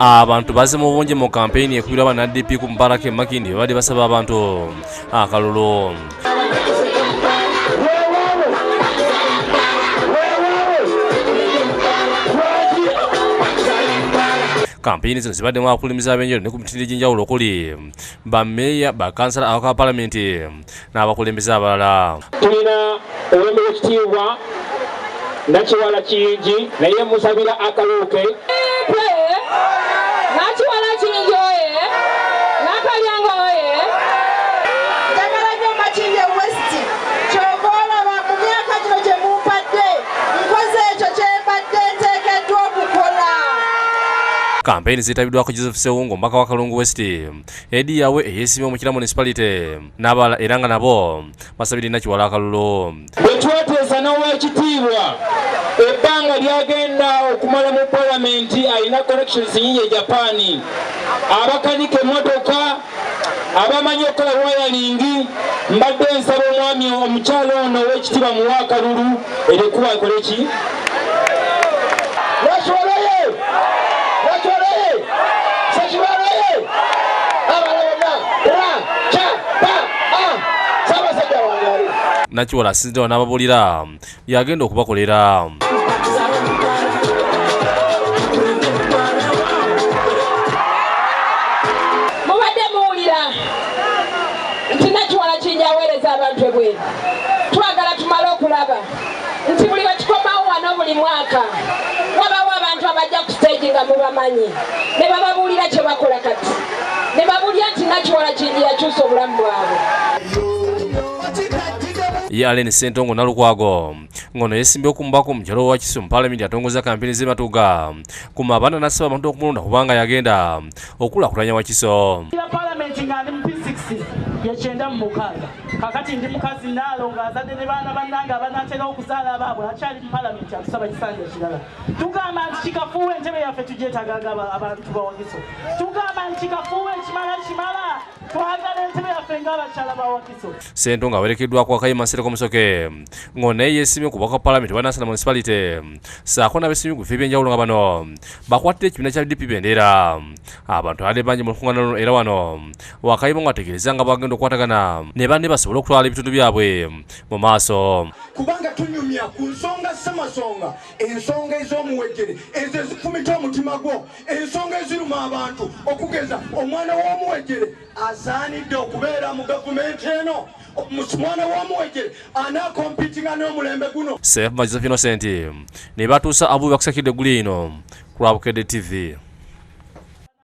Abantu baze mu bungi mu campaign ekubira bana DP ku Mbaraka Makindi bali basaba abantu akalulu. Campaign zino zibaddemu abakulembeze ab'enjawulo ne ku mitendera egy'enjawulo okuli bammeeya bakansala aka palamenti n'abakulembeze abalala. Tulina owembe w'ekitiibwa Nakiwala Kiyingi naye musabira akaluuke. Nakiwala Kiyingi oye Nakalyango oye njagala nnyo Makindye West kyova olaba mu myaka gino gye mumpadde nkoze ekyo kye mbadde nteekeddwa okukola. Campaign zitabiddwako Joseph Sewungu mbaka wa Kalungu West, Edi yawe eyesimye omukira municipality n'abala era nga nabo basabira Nakiwala akalulu. Bwe twateesa n'owekitiibwa ebbanga lyagenda okumala mu palamenti alina connections nyingi e Japan, abakanika emmotoka, abamanyi okukola wayalingi. Mbadde nsaba omwami omukyalo ono ow'ekitiibwa muwa akalulu erekuba akole ki? Nakiwala asinziddewo n'ababuulira yagenda okubakolera. Mubadde muwulira nti Nakiwala Kiyingi aweereza abantu ebweru. Twagala tumale okulaba nti buli we tukomawo wano buli mwaka wabawo abantu abajja ku stage nga mubamanyi ne bababuulira kye bakola kati ne babuulira nti Nakiwala Kiyingi yakyusa obulamu bwabwe. Ye Allen Ssentongo Nalukwago ngono yesimbye okumbako mu kyalo wa Kisumu Parliament atongoza kampeni z'ematuga ku mabanda n'asaba abantu okumulonda kubanga yagenda okulakulanya wa Kiso. Parliament nga ndi mu P6 yekyenda mu mukaaga kakati ndi mukazi naalonga azadde ne baana bannanga abanatera okuzaala abaabwe akyali mu Parliament atusaba kisanja kirala. Tugamba nti kikafuuwe entebe yaffe tugyetagaga abantu ba Wakiso. Tugamba nti kikafuuwe kimala twagala entebe yaffe ng'abakyala ba Wakiso. Ssentongo awerekeddwako Akayima Nsereko Musoke ngono naye yesimye okubaka Parliament wa Nansana Municipality saako n'abeesimye ku bifo eby'enjawulo nga bano bakwatira ekibiina kya DP bendera. Abantu abadde bangi mu lukuŋŋaana luno era wano Wakayima ng'ategeereza nga bagenda okukwatagana ne banne basobole okutwala ebitundu byabwe mu maaso. Kubanga tunyumya ku nsonga ssemasonga, ensonga ez'omuwejjere ezo ezifumita omutima gwo, ensonga eziruma abantu okugeza omwana w'omuwejjere asaanidde okubeera mu gavumenti eno. Mwana w'omuwejjere anaakompitinga n'omulembe guno. Sefu Joseph Innocent ne batuusa abubi bakusakidde eggulu ino ku Lwabukedde TV.